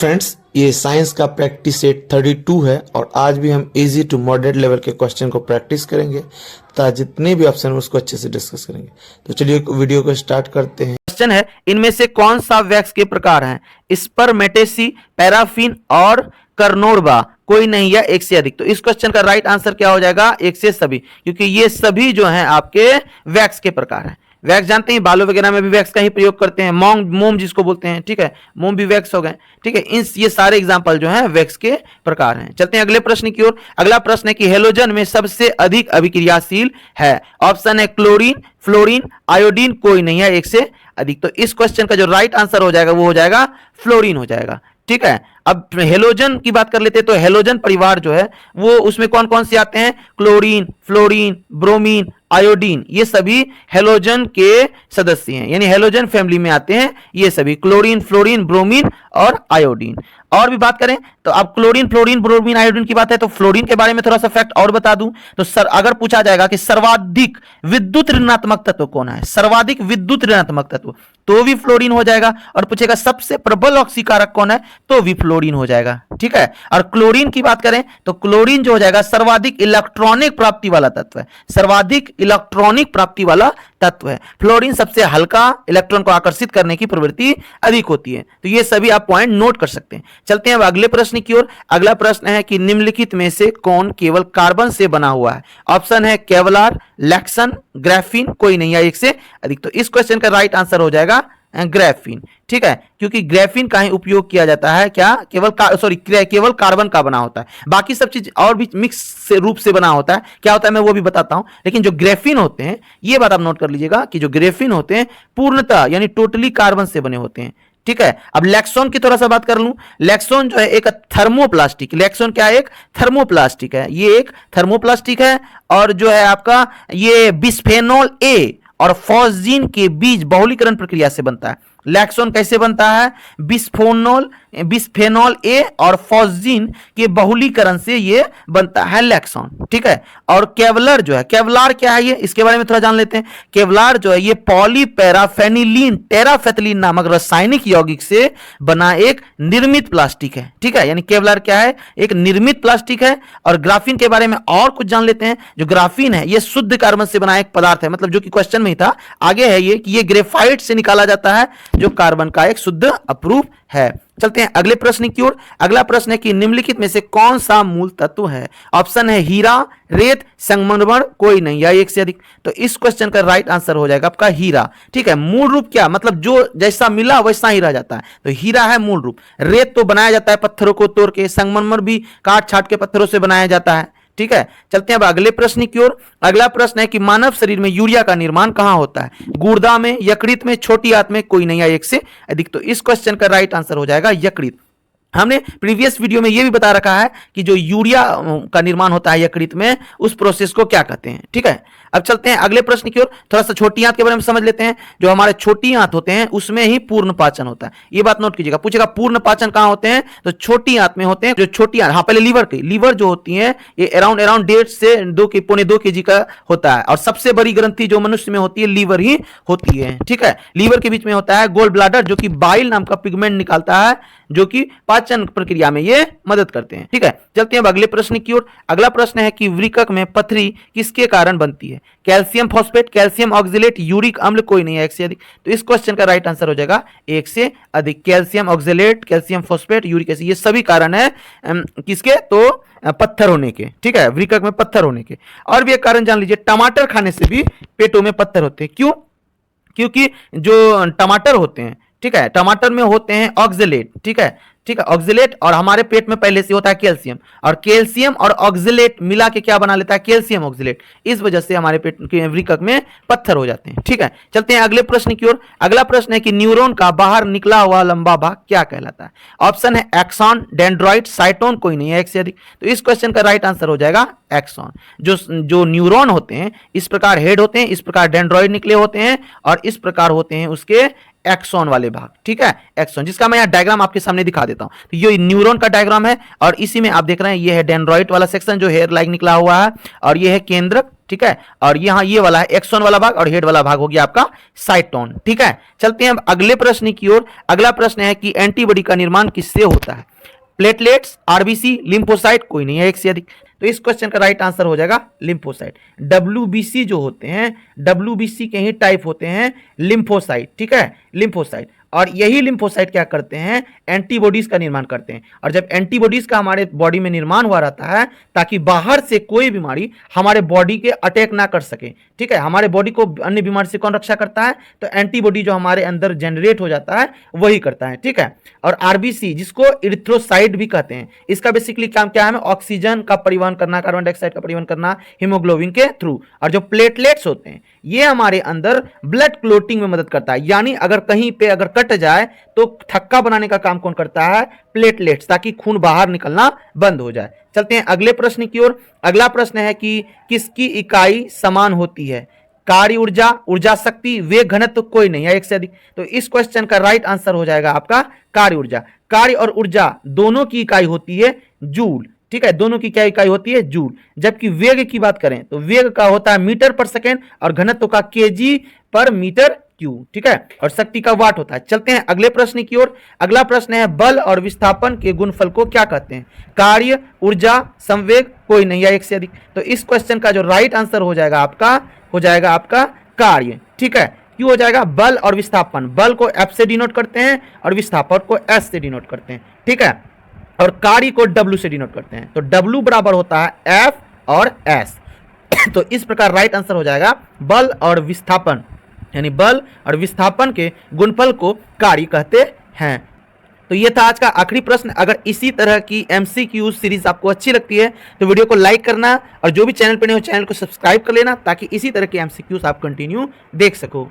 Friends, ये science का practice set 32 है और आज भी हम इजी टू मॉडरेट लेवल के क्वेश्चन को प्रैक्टिस करेंगे तथा जितने भी ऑप्शन है उसको अच्छे से डिस्कस करेंगे। तो चलिए वीडियो को स्टार्ट करते हैं। क्वेश्चन है, इनमें से कौन सा वैक्स के प्रकार हैं? स्पर्मेटेसी, पैराफिन और कर्नोरबा कोई नहीं या एक से अधिक। तो इस क्वेश्चन का राइट आंसर क्या हो जाएगा? एक से सभी, क्योंकि ये सभी जो हैं आपके वैक्स के प्रकार हैं। वैक्स जानते हैं, बालों वगैरह में भी वैक्स का ही प्रयोग करते हैं, मोम जिसको बोलते हैं, ठीक है, मोम भी वैक्स हो गए, ठीक है। ये सारे एग्जांपल जो हैं वैक्स के प्रकार हैं। चलते हैं अगले प्रश्न की ओर। अगला प्रश्न है कि हेलोजन में सबसे अधिक अभिक्रियाशील है। ऑप्शन है क्लोरीन, फ्लोरीन, आयोडीन, कोई नहीं है एक से अधिक। तो इस क्वेश्चन का जो राइट आंसर हो जाएगा वो हो जाएगा फ्लोरीन हो जाएगा, ठीक है। अब हेलोजन की बात कर लेते हैं, तो हेलोजन परिवार जो है वो उसमें कौन कौन से आते हैं? क्लोरीन, फ्लोरीन, ब्रोमीन, आयोडीन, ये सभी हेलोजन के सदस्य हैं, यानी हेलोजन फैमिली में आते हैं ये सभी, क्लोरीन, फ्लोरीन, ब्रोमीन और आयोडीन। और भी बात करें तो अब क्लोरीन, फ्लोरीन, ब्रोमीन, आयोडीन की बात है तो फ्लोरीन के बारे में थोड़ा सा फैक्ट और बता दूं तो अगर पूछा जाएगा कि सर्वाधिक विद्युत ऋणात्मक तत्व कौन है, सर्वाधिक विद्युत ऋणात्मक तत्व, तो भी फ्लोरीन हो जाएगा। और पूछेगा सबसे प्रबल ऑक्सीकारक कौन है, तो भी फ्लोरीन हो जाएगा, ठीक है। और क्लोरीन की बात करें तो क्लोरीन जो हो जाएगा सर्वाधिक इलेक्ट्रॉनिक प्राप्ति वाला तत्व है, सर्वाधिक इलेक्ट्रॉनिक प्राप्ति वाला तत्व है। फ्लोरीन सबसे हल्का, इलेक्ट्रॉन को आकर्षित करने की प्रवृत्ति अधिक होती है। तो ये सभी आप पॉइंट नोट कर सकते हैं। चलते हैं अब अगले प्रश्न की ओर। अगला प्रश्न है कि निम्नलिखित में से कौन केवल कार्बन से बना हुआ है? ऑप्शन है केवलार, लैक्सन, ग्राफीन, कोई नहीं है एक से अधिक। तो इस क्वेश्चन का राइट आंसर हो जाएगा ग्राफीन, ठीक है, क्योंकि ग्राफीन का ही उपयोग किया जाता है क्या? केवल कार्बन का बना होता है, बाकी सब चीज और भी मिक्स से रूप से बना होता है। क्या होता है मैं वो भी बताता हूं, लेकिन जो ग्राफीन होते हैं ये बात आप नोट कर लीजिएगा कि जो ग्राफीन होते हैं पूर्णतः यानी टोटली कार्बन से बने होते हैं, ठीक है। अब लैक्सोन की थोड़ा सा बात कर लूं। लैक्सोन जो है एक थर्मोप्लास्टिक, लैक्सोन क्या है? एक थर्मोप्लास्टिक है, ये एक थर्मोप्लास्टिक है। और जो है आपका ये बिस्फेनॉल ए और फॉस्जीन के बीच बहुलीकरण प्रक्रिया से बनता है। लैक्सोन कैसे बनता है? बिस्फेनॉल ए और फॉस्जीन के बहुलीकरण से ये बनता है लैक्सोन, ठीक है। और केवलर जो है, केवलार क्या है ये, इसके बारे में थोड़ा जान लेते हैं। केवलार जो है ये पॉलीपैराफेनिलीन टेराफेथलीन नामक रासायनिक यौगिक से बना एक निर्मित प्लास्टिक है, ठीक है। यानी केवलार क्या है? एक निर्मित प्लास्टिक है। और ग्राफीन के बारे में और कुछ जान लेते हैं। जो ग्राफीन है ये शुद्ध कार्बन से बना एक पदार्थ है, मतलब जो कि क्वेश्चन में ही था, आगे है ये कि ये ग्रेफाइट से निकाला जाता है जो कार्बन का एक शुद्ध अप्रूप है। चलते हैं अगले प्रश्न की ओर। अगला प्रश्न है कि निम्नलिखित में से कौन सा मूल तत्व है? ऑप्शन है हीरा, रेत, संगमरमर, कोई नहीं या एक से अधिक। तो इस क्वेश्चन का राइट आंसर हो जाएगा आपका हीरा, ठीक है। मूल रूप क्या मतलब जो जैसा मिला वैसा ही रह जाता है, तो हीरा है मूल रूप। रेत तो बनाया जाता है पत्थरों को तोड़ के, संगमरमर भी काट छाट के पत्थरों से बनाया जाता है, ठीक है। चलते हैं अब अगले प्रश्न की ओर। अगला प्रश्न है कि मानव शरीर में यूरिया का निर्माण कहां होता है? गुर्दा में, यकृत में, छोटी आंत में, कोई नहीं या एक से अधिक। तो इस क्वेश्चन का राइट आंसर हो जाएगा यकृत। हमने प्रीवियस वीडियो में यह भी बता रखा है कि जो यूरिया का निर्माण होता है यकृत में, उस प्रोसेस को क्या कहते हैं, ठीक है। अब चलते हैं अगले प्रश्न की ओर। थोड़ा सा छोटी आंत के बारे में समझ लेते हैं। जो हमारे छोटी आंत होते हैं उसमें ही पूर्ण पाचन होता है, ये बात नोट कीजिएगा। पूछेगा पूर्ण पाचन कहां होते हैं, तो छोटी आंत में होते हैं। जो छोटी आंत, हाँ पहले लीवर जो होती है ये अराउंड 1.5 से 2 kg का होता है। और सबसे बड़ी ग्रंथि जो मनुष्य में होती है लीवर ही होती है, ठीक है। लीवर के बीच में होता है गोल ब्लाडर जो कि बाइल नाम का पिगमेंट निकालता है, जो कि पाचन प्रक्रिया में ये मदद करते हैं, ठीक है। चलते हैं अब अगले प्रश्न की ओर। अगला प्रश्न है कि वृक्क में पथरी किसके कारण बनती है? Calcium phosphate, calcium oxalate, uric अम्ल, कोई नहीं है एक से अधिक। तो इस क्वेश्चन का राइट आंसर हो जाएगा एक से अधिक। Calcium oxalate, calcium phosphate, uric acid, ये सभी कारण है किसके? तो पत्थर होने के, ठीक है, वृक्क में पत्थर होने के। और भी एक कारण जान लीजिए, टमाटर खाने से भी पेटों में पत्थर होते हैं। क्यों? क्योंकि जो टमाटर होते हैं, ठीक है, टमाटर में होते हैं ऑक्जेलेट, ठीक है, ऑक्जेलेट, और हमारे पेट में पहले से होता है कैल्शियम, और कैल्शियम और ऑक्जेलेट मिला के क्या बना लेता है? Calcium oxalate. इस वजह से हमारे पेट के वृक्क में पत्थर हो जाते हैं, ठीक है। चलते हैं अगले प्रश्न की ओर। अगला प्रश्न है कि न्यूरॉन का बाहर निकला हुआ लंबा भाग क्या कहलाता है? ऑप्शन है एक्सॉन, डेंड्राइट, साइटोन, कोई नहीं है एक से अधिक। तो इस क्वेश्चन का राइट आंसर हो जाएगा एक्सॉन। जो न्यूरॉन होते हैं इस प्रकार हेड होते हैं, इस प्रकार डेंड्रॉइड निकले होते हैं, और इस प्रकार होते हैं उसके एक्सॉन वाले भाग, ठीक है, एक्सॉन, जिसका मैं यहाँ डायग्राम आपके सामने दिखा देता हूं। तो ये न्यूरॉन का डायग्राम है और इसी में आप देख रहे हैं ये है डेंड्रॉइट वाला सेक्शन जो हेयर लाइक निकला हुआ है, और ये है केंद्रक, ठीक है, और यहाँ ये वाला है एक्सॉन वाला भाग, और हेड वाला भाग हो गया आपका साइटोन, ठीक है। चलते हैं अब अगले प्रश्न की ओर। अगला प्रश्न है कि एंटीबॉडी का निर्माण किससे होता है? प्लेटलेट्स, आरबीसी, लिम्फोसाइट, कोई नहीं है एक से अधिक। तो इस क्वेश्चन का राइट आंसर हो जाएगा लिम्फोसाइट। डब्ल्यूबीसी जो होते हैं, डब्ल्यूबीसी के ही टाइप होते हैं लिम्फोसाइट, ठीक है, लिम्फोसाइट। और यही लिम्फोसाइट क्या करते हैं? एंटीबॉडीज का निर्माण करते हैं। और जब एंटीबॉडीज का हमारे बॉडी में निर्माण हुआ रहता है ताकि बाहर से कोई बीमारी हमारे बॉडी के अटैक ना कर सके, ठीक है, हमारे बॉडी को अन्य बीमारी से कौन रक्षा करता है? तो एंटीबॉडी जो हमारे अंदर जनरेट हो जाता है वही करता है, ठीक है। और आरबीसी जिसको इरिथ्रोसाइट भी कहते हैं, इसका बेसिकली काम क्या है? ऑक्सीजन का परिवहन करना, कार्बन डाइऑक्साइड का परिवहन करना हीमोग्लोबिन के थ्रू। और जो प्लेटलेट्स होते हैं ये हमारे अंदर ब्लड क्लोटिंग में मदद करता है, यानी अगर कहीं पे अगर कट जाए तो थक्का बनाने का काम कौन करता है? प्लेटलेट्स, ताकि खून बाहर निकलना बंद हो जाए। चलते हैं अगले प्रश्न की ओर। अगला प्रश्न है कि किसकी इकाई समान होती है? कार्य ऊर्जा, ऊर्जा शक्ति, वेग घनत्व, कोई नहीं है एक से अधिक। तो इस क्वेश्चन का राइट आंसर हो जाएगा आपका कार्य ऊर्जा। कार्य और ऊर्जा दोनों की इकाई होती है जूल, ठीक है, दोनों की क्या इकाई होती है? जूल। जबकि वेग की बात करें तो वेग का होता है मीटर पर सेकेंड और घनत्व का केजी पर मीटर क्यूब, ठीक है, और शक्ति का वाट होता है। चलते हैं अगले प्रश्न की ओर। अगला प्रश्न है बल और विस्थापन के गुणफल को क्या कहते हैं? कार्य, ऊर्जा, संवेग, कोई नहीं है एक से अधिक। तो इस क्वेश्चन का जो राइट आंसर हो जाएगा आपका कार्य, ठीक है। क्यों हो जाएगा? बल और विस्थापन, बल को F से डिनोट करते हैं और विस्थापन को S से डिनोट करते हैं, ठीक है, और कार्य को W से डिनोट करते हैं। तो W बराबर होता है F और S। तो इस प्रकार राइट आंसर हो जाएगा बल और विस्थापन, यानी बल और विस्थापन के गुणफल को कार्य कहते हैं। तो ये था आज का आखिरी प्रश्न। अगर इसी तरह की MCQ सीरीज आपको अच्छी लगती है तो वीडियो को लाइक करना, और जो भी चैनल पर नहीं हो चैनल को सब्सक्राइब कर लेना ताकि इसी तरह के MCQs आप कंटिन्यू देख सको।